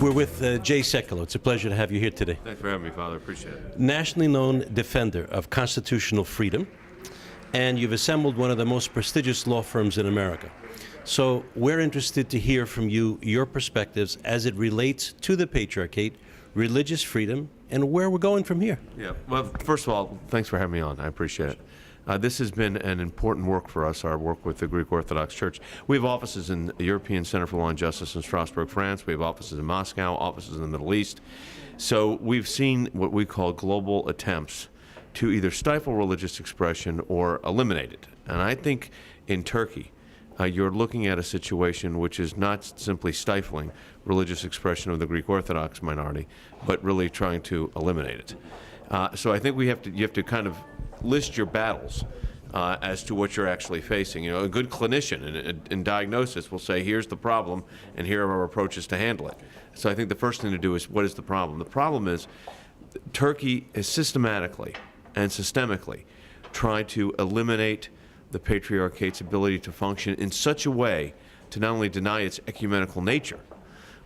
We're with Jay Sekulow. It's a pleasure to have you here today. Thanks for having me, Father. Appreciate it. Nationally known defender of constitutional freedom, and you've assembled one of the most prestigious law firms in America. So we're interested to hear from you your perspectives as it relates to the Patriarchate, religious freedom, and where we're going from here. Yeah. Well, first of all, thanks for having me on. I appreciate it. This has been an important work for us, our work with the Greek Orthodox Church. We have offices in the European Center for Law and Justice in Strasbourg, France. We have offices in Moscow, offices in the Middle East. So we've seen what we call global attempts to either stifle religious expression or eliminate it. And I think in Turkey, you're looking at a situation which is not simply stifling religious expression of the Greek Orthodox minority, but really trying to eliminate it. So I think you have to kind of list your battles as to what you're actually facing. You know, a good clinician in diagnosis will say, here's the problem, and here are our approaches to handle it. So I think the first thing to do is, what is the problem? The problem is Turkey is systematically and systemically tried to eliminate the Patriarchate's ability to function in such a way to not only deny its ecumenical nature,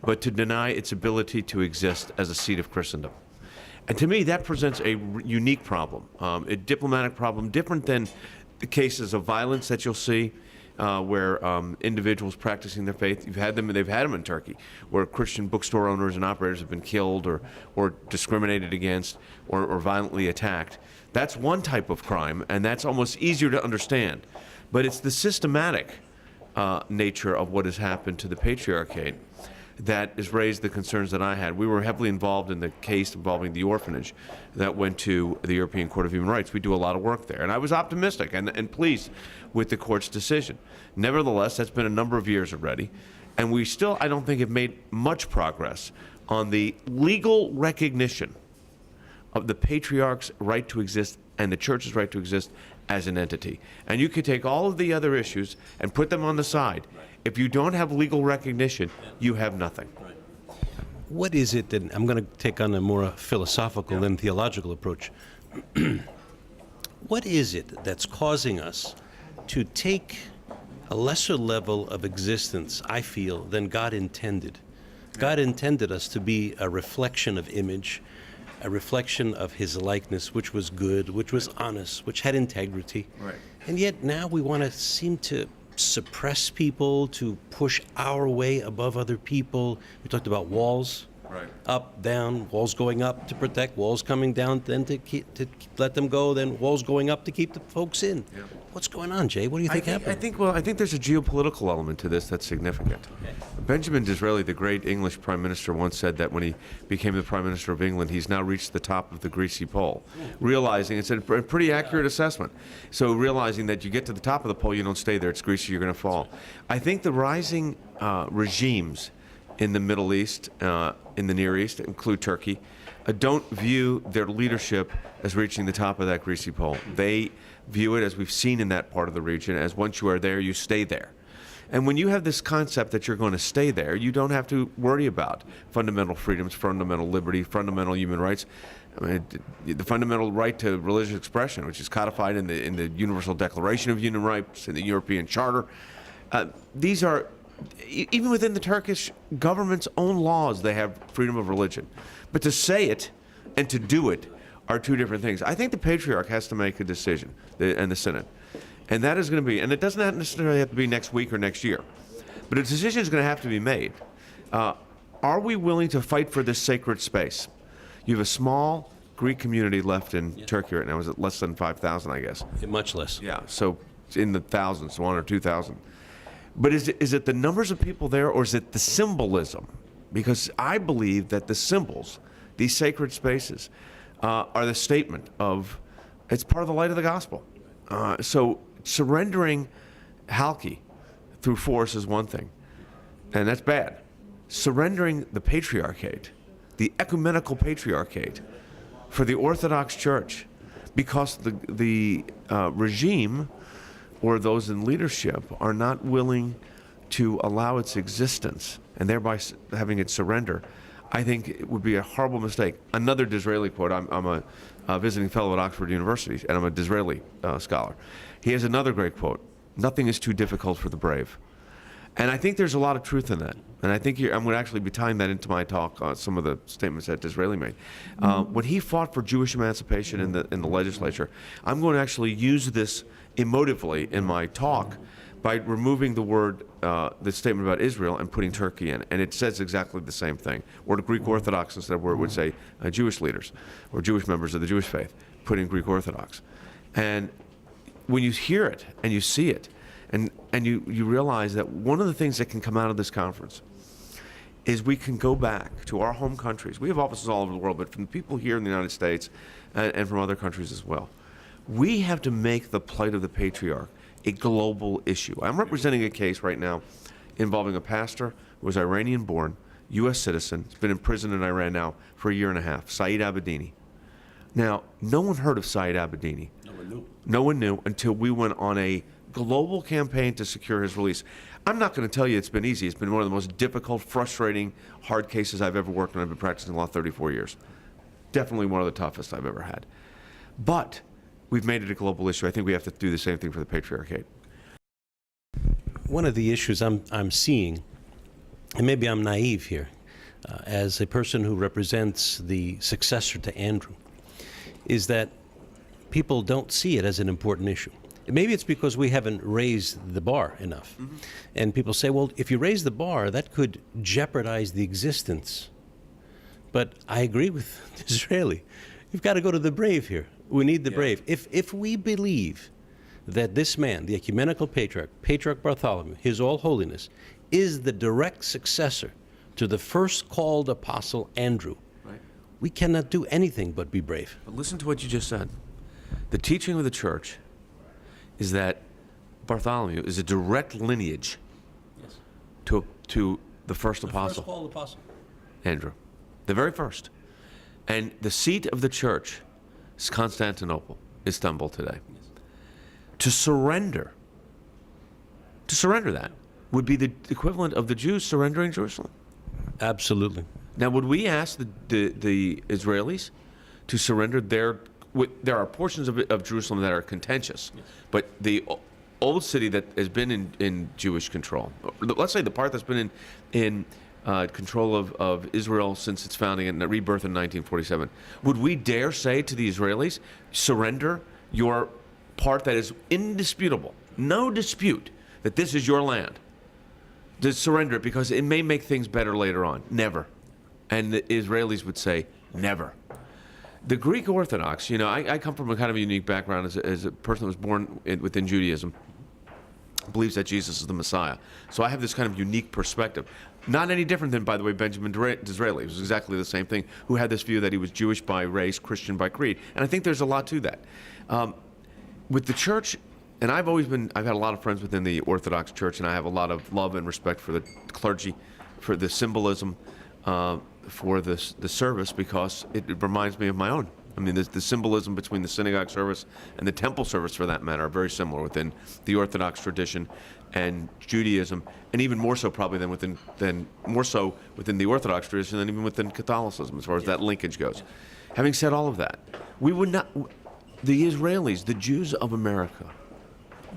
but to deny its ability to exist as a seat of Christendom. And to me, that presents a unique problem, a diplomatic problem, different than the cases of violence that you'll see where individuals practicing their faith, they've had them in Turkey, where Christian bookstore owners and operators have been killed or discriminated against or violently attacked. That's one type of crime, and that's almost easier to understand. But it's the systematic nature of what has happened to the Patriarchate that has raised the concerns that I had. We were heavily involved in the case involving the orphanage that went to the European Court of Human Rights. We do a lot of work there, and I was optimistic and pleased with the court's decision. Nevertheless, that's been a number of years already, and we still, I don't think, have made much progress on the legal recognition of the Patriarch's right to exist and the Church's right to exist as an entity. And you could take all of the other issues and put them on the side. If you don't have legal recognition, you have nothing. What is it that, I'm going to take on a more philosophical than theological approach. What is it that's causing us to take a lesser level of existence, I feel, than God intended? God intended us to be a reflection of image, a reflection of his likeness, which was good, which was honest, which had integrity. Right. And yet now we want to seem to suppress people, to push our way above other people. We talked about walls, right. Up, down, walls going up to protect, walls coming down, then to let them go, then walls going up to keep the folks in. Yeah. What's going on, Jay? What do you think happened? I think there's a geopolitical element to this that's significant. Okay. Benjamin Disraeli, the great English prime minister, once said that when he became the prime minister of England, he's now reached the top of the greasy pole, realizing, it's a pretty accurate assessment, so realizing that you get to the top of the pole, you don't stay there, it's greasy, you're going to fall. I think the rising regimes in the Middle East, in the Near East, include Turkey, don't view their leadership as reaching the top of that greasy pole. They view it, as we've seen in that part of the region, as once you are there, you stay there. And when you have this concept that you're going to stay there, you don't have to worry about fundamental freedoms, fundamental liberty, fundamental human rights. I mean, the fundamental right to religious expression, which is codified in the Universal Declaration of Human Rights, in the European Charter. These are, even within the Turkish government's own laws, they have freedom of religion. But to say it and to do it are two different things. I think the Patriarch has to make a decision, and the Synod. And that is going to be, and it doesn't necessarily have to be next week or next year, but a decision is going to have to be made. Are we willing to fight for this sacred space? You have a small Greek community left in Turkey right now. Is it less than 5,000, I guess? Much less. Yeah, so in the thousands, 1 or 2,000. But is it the numbers of people there, or is it the symbolism? Because I believe that the symbols, these sacred spaces, are the statement of, it's part of the light of the gospel. So surrendering Halki through force is one thing, and that's bad. Surrendering the Patriarchate, the ecumenical Patriarchate, for the Orthodox Church, because the regime or those in leadership are not willing to allow its existence and thereby having it surrender, I think it would be a horrible mistake. Another Disraeli quote, I'm a visiting fellow at Oxford University, and I'm a Disraeli scholar. He has another great quote: "Nothing is too difficult for the brave." And I think there's a lot of truth in that. And I think I'm going to actually be tying that into my talk on some of the statements that Disraeli made. When he fought for Jewish emancipation in the legislature, I'm going to actually use this emotively in my talk by removing the word, the statement about Israel and putting Turkey in. And it says exactly the same thing. Or the Greek Orthodox instead of where it would say Jewish leaders or Jewish members of the Jewish faith, putting Greek Orthodox. And when you hear it and you see it, and you realize that one of the things that can come out of this conference is we can go back to our home countries. We have offices all over the world, but from people here in the United States and from other countries as well. We have to make the plight of the patriarch a global issue. I'm representing a case right now involving a pastor who was Iranian-born, U.S. citizen. He's been in prison in Iran now for a year and a half, Saeed Abedini. Now, no one heard of Saeed Abedini. No one knew. No one knew until we went on a global campaign to secure his release. I'm not going to tell you it's been easy. It's been one of the most difficult, frustrating, hard cases I've ever worked on. I've been practicing law 34 years. Definitely one of the toughest I've ever had. But we've made it a global issue. I think we have to do the same thing for the patriarchate. One of the issues I'm seeing, and maybe I'm naive here, as a person who represents the successor to Andrew, is that people don't see it as an important issue. Maybe it's because we haven't raised the bar enough. Mm-hmm. And people say, well, if you raise the bar, that could jeopardize the existence. But I agree with Disraeli. You've got to go to the brave here. We need the brave. If we believe that this man, the ecumenical patriarch, Patriarch Bartholomew, His All Holiness, is the direct successor to the first called apostle Andrew, right, we cannot do anything but be brave. But listen to what you just said. The teaching of the church is that Bartholomew is a direct lineage to the first apostle. The first called apostle. Andrew. The very first. And the seat of the church is Constantinople, Istanbul today. Yes. To surrender that would be the equivalent of the Jews surrendering Jerusalem. Absolutely. Now, would we ask the Israelis to surrender their... There are portions of Jerusalem that are contentious, yes, but the old city that has been in Jewish control, let's say the part that's been in control of Israel since its founding and rebirth in 1947, would we dare say to the Israelis, surrender your part that is indisputable, no dispute, that this is your land? To surrender it because it may make things better later on. Never. And the Israelis would say, never. The Greek Orthodox, I come from a kind of a unique background as a person that was born within Judaism, believes that Jesus is the Messiah. So I have this kind of unique perspective. Not any different than, by the way, Benjamin Disraeli. It was exactly the same thing, who had this view that he was Jewish by race, Christian by creed. And I think there's a lot to that. With the church, and I've had a lot of friends within the Orthodox Church, and I have a lot of love and respect for the clergy, for the symbolism, for the service, because it reminds me of my own. I mean, the symbolism between the synagogue service and the temple service, for that matter, are very similar within the Orthodox tradition and Judaism, and even more so probably than within the Orthodox tradition than even within Catholicism, as far as that linkage goes. Having said all of that, we would not, the Israelis, the Jews of America,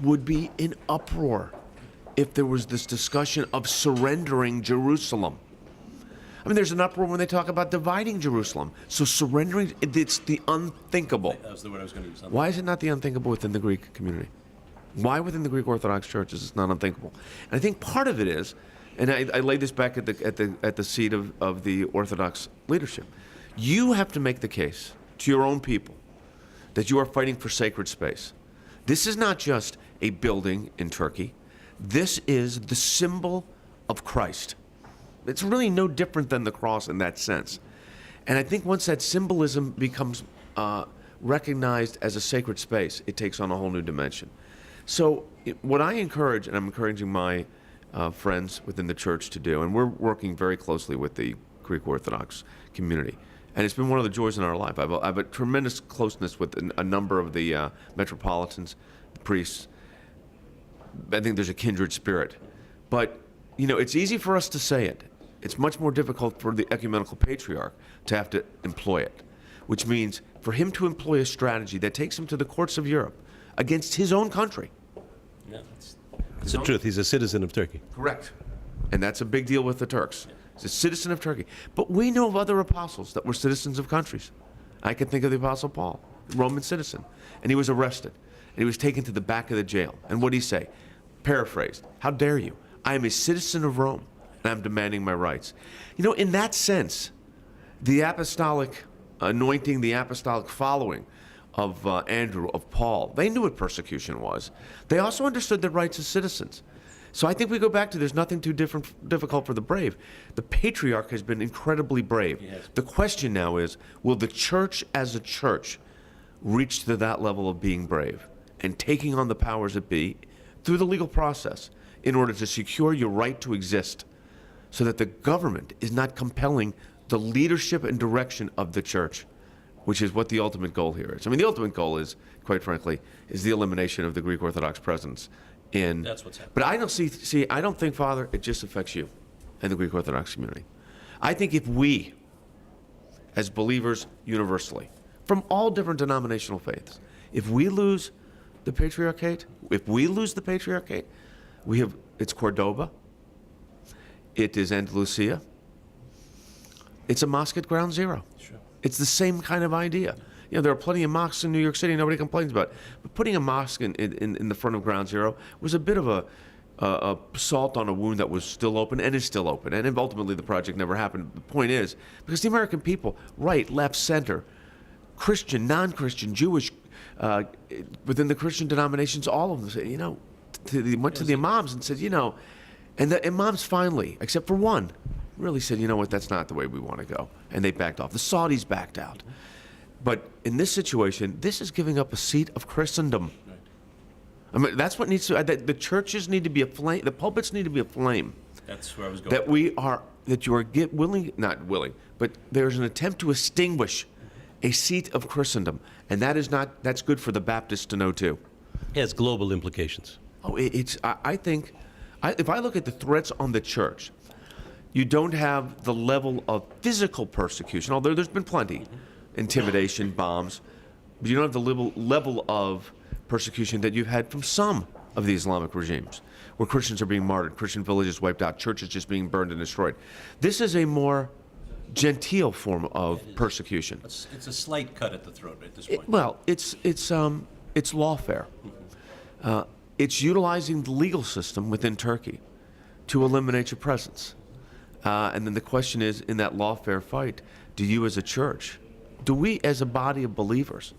would be in uproar if there was this discussion of surrendering Jerusalem. I mean, there's an uproar when they talk about dividing Jerusalem. So surrendering, it's the unthinkable. That was the word I was going to use. Why is it not the unthinkable within the Greek community? Why within the Greek Orthodox Church is it not unthinkable? And I think part of it is, and I lay this back at the seat of the Orthodox leadership. You have to make the case to your own people that you are fighting for sacred space. This is not just a building in Turkey. This is the symbol of Christ. It's really no different than the cross in that sense. And I think once that symbolism becomes recognized as a sacred space, it takes on a whole new dimension. So what I encourage, and I'm encouraging my friends within the church to do, and we're working very closely with the Greek Orthodox community, and it's been one of the joys in our life. I have a tremendous closeness with a number of the metropolitans, the priests. I think there's a kindred spirit. But, it's easy for us to say it. It's much more difficult for the ecumenical patriarch to have to employ it, which means for him to employ a strategy that takes him to the courts of Europe against his own country. Yeah, It's the truth. He's a citizen of Turkey. Correct. And that's a big deal with the Turks. He's a citizen of Turkey. But we know of other apostles that were citizens of countries. I can think of the Apostle Paul, Roman citizen. And he was arrested. And he was taken to the back of the jail. And what did he say? Paraphrased, how dare you? I am a citizen of Rome, and I'm demanding my rights. You know, in that sense, the apostolic anointing, the apostolic following of Andrew, of Paul, they knew what persecution was. They also understood their rights as citizens. So I think we go back to there's nothing too difficult for the brave. The patriarch has been incredibly brave. Yes. The question now is, will the church as a church reach to that level of being brave and taking on the powers that be through the legal process in order to secure your right to exist so that the government is not compelling the leadership and direction of the church, which is what the ultimate goal here is. I mean, the ultimate goal is, quite frankly, is the elimination of the Greek Orthodox presence in... That's what's happening. But I don't I don't think, Father, it just affects you and the Greek Orthodox community. I think if we, as believers universally, from all different denominational faiths, if we lose the patriarchate, it's Cordoba, it is Andalusia, it's a mosque at ground zero. Sure. It's the same kind of idea. You know, there are plenty of mosques in New York City nobody complains about. But putting a mosque in the front of ground zero was a bit of a salt on a wound that was still open and is still open. And ultimately the project never happened. The point is, because the American people, right, left, center, Christian, non-Christian, Jewish, within the Christian denominations, all of them say, you know, they went to the imams and said, you know, and the imams finally, except for one, really said, you know what, that's not the way we want to go. And they backed off. The Saudis backed out. But in this situation, this is giving up a seat of Christendom. Right. I mean, that's what needs to, the churches need to be a flame, the pulpits need to be a flame. That's where I was going. That you are not willing, but there's an attempt to extinguish a seat of Christendom. And that's good for the Baptists to know too. It has global implications. Oh, I think, if I look at the threats on the church, you don't have the level of physical persecution, although there's been plenty, intimidation, bombs, but you don't have the level of persecution that you've had from some of the Islamic regimes, where Christians are being martyred, Christian villages wiped out, churches just being burned and destroyed. This is a more genteel form of persecution. It's a slight cut at the throat at this point. It's lawfare. It's utilizing the legal system within Turkey to eliminate your presence. And then the question is, in that lawfare fight, do you as a church, do we as a body of believers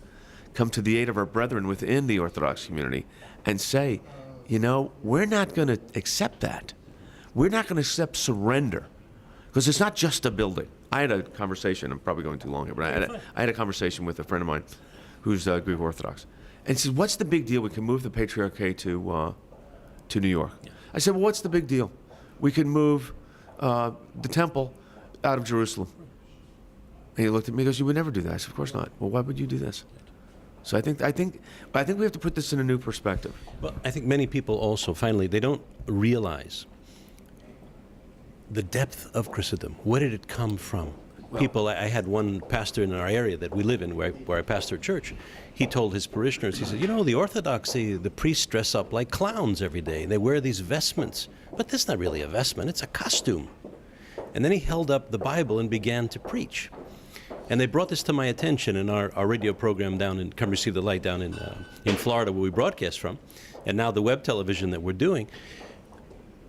come to the aid of our brethren within the Orthodox community and say, you know, we're not going to accept that. We're not going to accept surrender. Because it's not just a building. I had a conversation, I'm probably going too long here, but I had a conversation with a friend of mine who's Greek Orthodox. And he said, what's the big deal? We can move the Patriarchate to New York. Yeah. I said, well, what's the big deal? We can move the temple out of Jerusalem. And he looked at me and goes, you would never do that. I said, of course not. Well, why would you do this? So I think we have to put this in a new perspective. Well, I think many people also, finally, they don't realize the depth of Christendom. Where did it come from? Well, I had one pastor in our area that we live in, where I pastor a church. He told his parishioners, he said, you know, the Orthodox, the priests dress up like clowns every day. They wear these vestments. But that's not really a vestment, it's a costume. And then he held up the Bible and began to preach. And they brought this to my attention in our radio program down in Come Receive the Light down in Florida, where we broadcast from, and now the web television that we're doing.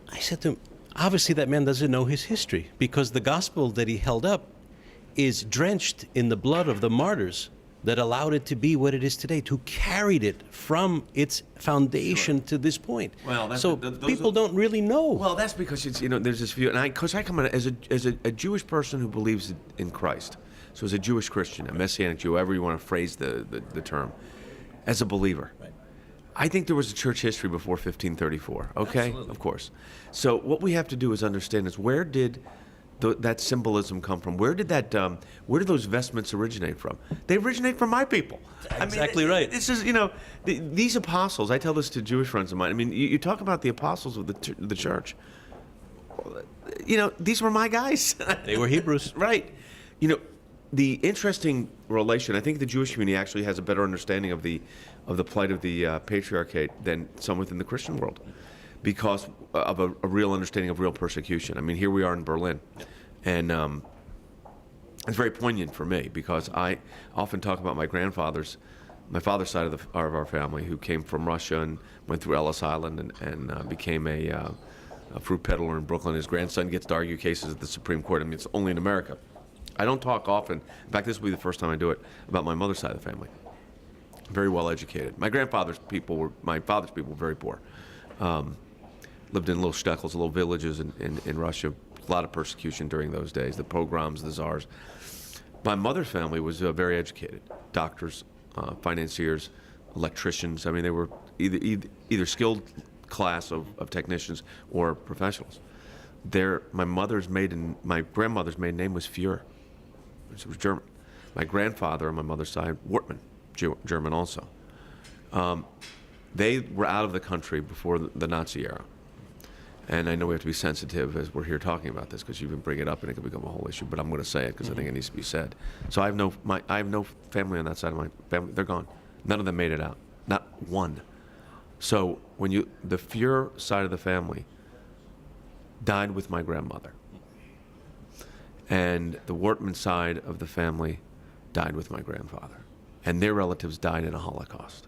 I said to him, obviously that man doesn't know his history, because the gospel that he held up is drenched in the blood of the martyrs that allowed it to be what it is today, who carried it from its foundation to this point. Well, people don't really know. Well, that's because it's, you know, there's this view, and I come at it as a Jewish person who believes in Christ. So as a Jewish Christian, a Messianic Jew, however you want to phrase the term, as a believer. Right. I think there was a church history before 1534, okay? Absolutely. Of course. So what we have to do is understand is, where did that symbolism come from? Where did those vestments originate from? They originate from my people. Exactly right. This is, you know, these apostles, I tell this to Jewish friends of mine, I mean, you talk about the apostles of the church. You know, these were my guys. They were Hebrews. Right. You know, the interesting relation, I think the Jewish community actually has a better understanding of the plight of the Patriarchate than some within the Christian world. because of a real understanding of real persecution. I mean, here we are in Berlin, and it's very poignant for me because I often talk about my father's side of our family, who came from Russia and went through Ellis Island and became a fruit peddler in Brooklyn. His grandson gets to argue cases at the Supreme Court. I mean, it's only in America. I don't talk often, in fact, this will be the first time I do it, about my mother's side of the family. Very well educated. My father's people were very poor. Lived in little shtetls, little villages in Russia. A lot of persecution during those days, the pogroms, the czars. My mother's family was very educated. Doctors, financiers, electricians. I mean, they were either skilled class of technicians or professionals. My grandmother's maiden name was Fuhrer, which was German. My grandfather on my mother's side, Wortmann, German also. They were out of the country before the Nazi era. And I know we have to be sensitive as we're here talking about this, because you can bring it up and it can become a whole issue, but I'm going to say it because I think it needs to be said. So I have no family on that side of my family. They're gone. None of them made it out. Not one. So the Fuhrer side of the family died with my grandmother. And the Wortmann side of the family died with my grandfather. And their relatives died in a Holocaust.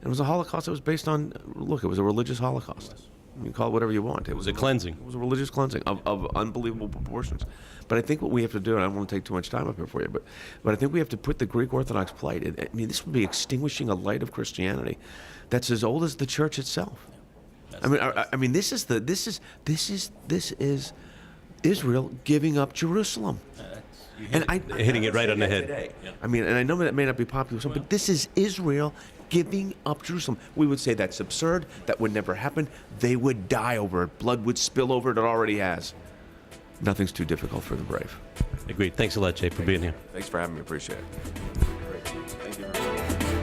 And it was a Holocaust that was based on, it was a religious Holocaust. You can call it whatever you want. It was a cleansing. It was a religious cleansing of unbelievable proportions. But I think what we have to do, and I don't want to take too much time up here for you, but I think we have to put the Greek Orthodox plight. I mean, this would be extinguishing a light of Christianity that's as old as the church itself. I mean, this is Israel giving up Jerusalem. Hitting it right on the head. Yeah. I mean, and I know that may not be popular, but this is Israel giving up Jerusalem. We would say that's absurd. That would never happen. They would die over it. Blood would spill over it. It already has. Nothing's too difficult for the brave. Agreed. Thanks a lot, Jay, for being here. Thanks for having me. Appreciate it. Great. Thank you.